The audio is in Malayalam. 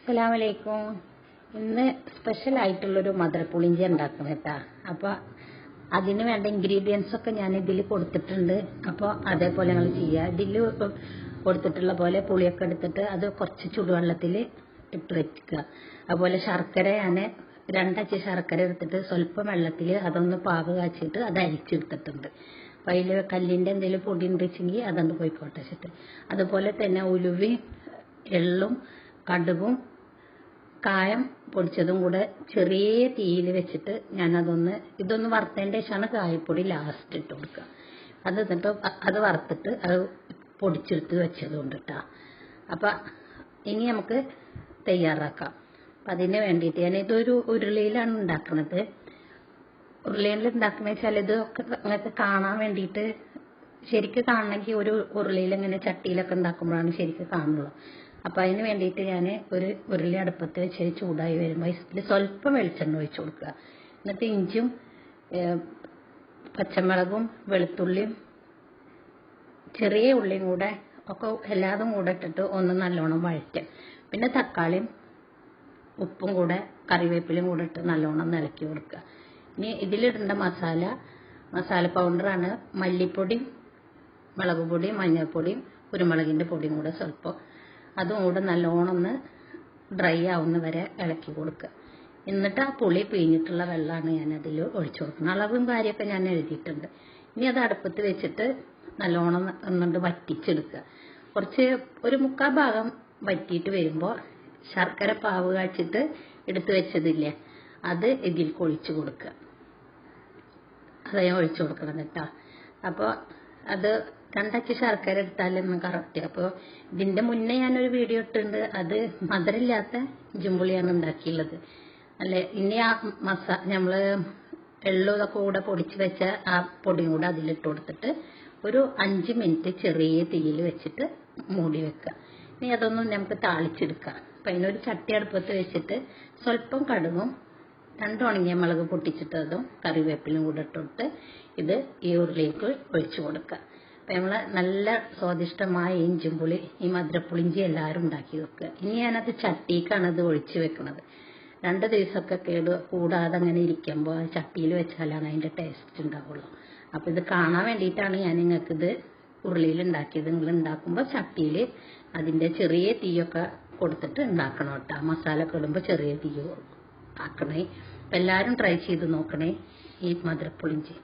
അസ്സലാമലൈക്കും. ഇന്ന് സ്പെഷ്യൽ ആയിട്ടുള്ളൊരു മധുരപ്പുളിഞ്ചി ഉണ്ടാക്കണം കേട്ടാ. അപ്പോൾ അതിന് വേണ്ട ഇൻഗ്രീഡിയൻസ് ഒക്കെ ഞാൻ ഇതിൽ കൊടുത്തിട്ടുണ്ട്. അപ്പോൾ അതേപോലെ നിങ്ങൾ ചെയ്യുക. ഇതിൽ കൊടുത്തിട്ടുള്ള പോലെ പുളിയൊക്കെ എടുത്തിട്ട് അത് കുറച്ച് ചുടുവെള്ളത്തിൽ ഇട്ട് വെക്കുക. അതുപോലെ ശർക്കര ഞാൻ 2 അച്ച് ശർക്കര എടുത്തിട്ട് സ്വല്പം വെള്ളത്തിൽ അതൊന്ന് പാവ് കാച്ചിട്ട് അത് അരിച്ചെടുത്തിട്ടുണ്ട്. അപ്പം അതിൽ കല്ലിൻ്റെ എന്തെങ്കിലും പൊടി ഉണ്ടെങ്കിൽ അതൊന്ന് പോയിക്കോട്ടെ വെച്ചിട്ട്. അതുപോലെ തന്നെ ഉലുവയും എള്ളും കടുകും കായം പൊടിച്ചതും കൂടെ ചെറിയ തീയിൽ വെച്ചിട്ട് ഇതൊന്ന് വറുത്തതിൻ്റെ ശേഷമാണ് കായപ്പൊടി ലാസ്റ്റ് ഇട്ട് കൊടുക്കുക. അത് എന്നിട്ട് അത് വറുത്തിട്ട് അത് പൊടിച്ചെടുത്ത് വെച്ചത് കൊണ്ടിട്ടാ. അപ്പം ഇനി നമുക്ക് തയ്യാറാക്കാം. അപ്പം അതിന് വേണ്ടിയിട്ട് ഞാനിതൊരു ഉരുളിയിലാണ് ഉണ്ടാക്കുന്നത്. ഉരുളിയിൽ ഉണ്ടാക്കുന്നത് വെച്ചാൽ ഇതൊക്കെ അങ്ങനത്തെ കാണാൻ വേണ്ടിയിട്ട് ശരിക്കും കാണണമെങ്കിൽ ഒരു ഉരുളിയിൽ ഇങ്ങനെ ചട്ടിയിലൊക്കെ ഉണ്ടാക്കുമ്പോഴാണ് ശരിക്കും കാണുള്ളൂ. അപ്പം അതിന് വേണ്ടിയിട്ട് ഞാൻ ഒരു ഉരുളി അടുപ്പത്ത് വെച്ച് ചൂടായി വരുമ്പോൾ ഇതിൽ സ്വല്പം വെളിച്ചെണ്ണ ഒഴിച്ച് കൊടുക്കുക. എന്നിട്ട് ഇഞ്ചും പച്ചമുളകും വെളുത്തുള്ളിയും ചെറിയ ഉള്ളിയും കൂടെ ഒക്കെ എല്ലാതും കൂടെ ഇട്ടിട്ട് ഒന്ന് നല്ലോണം വഴറ്റുക. പിന്നെ തക്കാളിയും ഉപ്പും കൂടെ കറിവേപ്പിലയും കൂടെ ഇട്ട് നല്ലോണം ഇളക്കി കൊടുക്കുക. ഇനി ഇതിലിടേണ്ട മസാല പൗഡറാണ് മല്ലിപ്പൊടിയും മുളക് പൊടിയും മഞ്ഞൾപ്പൊടിയും കുരുമുളകിൻ്റെ പൊടിയും കൂടെ സ്വല്പം. അതും കൂടെ നല്ലോണം ഒന്ന് ഡ്രൈ ആവുന്ന വരെ ഇളക്കി കൊടുക്കുക. എന്നിട്ട് ആ പുളി പിഴിഞ്ഞിട്ടുള്ള വെള്ളമാണ് ഞാനതിൽ ഒഴിച്ചു കൊടുക്കുന്നത്. അളവും കാര്യമൊക്കെ ഞാൻ എഴുതിയിട്ടുണ്ട്. ഇനി അത് അടുപ്പത്ത് വെച്ചിട്ട് നല്ലോണം ഒന്നുകൊണ്ട് വറ്റിച്ചെടുക്കുക. ഒരു 3/4 ഭാഗം വറ്റിയിട്ട് വരുമ്പോൾ ശർക്കര പാവ് കാച്ചിട്ട് എടുത്ത് വെച്ചതില്ലേ അത് ഇതിൽ ഒഴിച്ചു കൊടുക്കുക. ഞാൻ ഒഴിച്ചു കൊടുക്കണം കേട്ടോ. അപ്പോൾ അത് 2 അച്ച് ശർക്കര എടുത്താലൊന്നും കറക്റ്റ്. അപ്പോൾ ഇതിൻ്റെ മുന്നേ ഞാനൊരു വീഡിയോ ഇട്ടിട്ടുണ്ട്. അത് മധുരമില്ലാത്ത ഇഞ്ചുംപുളിയാണ് ഉണ്ടാക്കിയുള്ളത്. അല്ലേ, ഇനി ആ നമ്മൾ എള്ളും ഇതൊക്കെ കൂടെ പൊടിച്ച് വെച്ച ആ പൊടിയും കൂടെ അതിലിട്ട് കൊടുത്തിട്ട് ഒരു 5 മിനിറ്റ് ചെറിയ തീയിൽ വെച്ചിട്ട് മൂടി വെക്കുക. ഇനി അതൊന്നും നമുക്ക് താളിച്ചെടുക്കാം. അപ്പം അതിനൊരു ചട്ടി അടുപ്പത്ത് വെച്ചിട്ട് സ്വല്പം കടുകും 2 ഉണങ്ങിയ മുളക് പൊട്ടിച്ചിട്ട് അതും കറിവേപ്പിലും കൂടെ ഇട്ടുകൊടുത്ത് ഇത് ഈ ഉരുളിലേക്ക് ഒഴിച്ചു കൊടുക്കുക. അപ്പം നമ്മൾ നല്ല സ്വാദിഷ്ടമായ ഇഞ്ചുംപുളി ഈ മധുരപ്പുളിഞ്ചി എല്ലാവരും ഉണ്ടാക്കി വെക്കുക. ഇനി ഞാനത് ചട്ടിക്കാണ് ഇത് ഒഴിച്ച് വെക്കുന്നത്. 2 ദിവസമൊക്കെ കൂടാതെ അങ്ങനെ ഇരിക്കുമ്പോൾ ചട്ടിയിൽ വെച്ചാലാണ് അതിൻ്റെ ടേസ്റ്റ് ഉണ്ടാവുള്ളൂ. അപ്പോൾ ഇത് കാണാൻ വേണ്ടിയിട്ടാണ് ഞാൻ നിങ്ങൾക്കിത് ഉരുളിയിൽ ഉണ്ടാക്കിയത്. നിങ്ങൾ ഉണ്ടാക്കുമ്പോൾ ചട്ടിയിൽ അതിൻ്റെ ചെറിയ തീയൊക്കെ കൊടുത്തിട്ട് ഉണ്ടാക്കണം കേട്ടോ. മസാല ഒക്കെ ഇടുമ്പോൾ ചെറിയ തീ ആക്കണേ. അപ്പം എല്ലാവരും ട്രൈ ചെയ്ത് നോക്കണേ ഈ മധുരപ്പുളിഞ്ചി.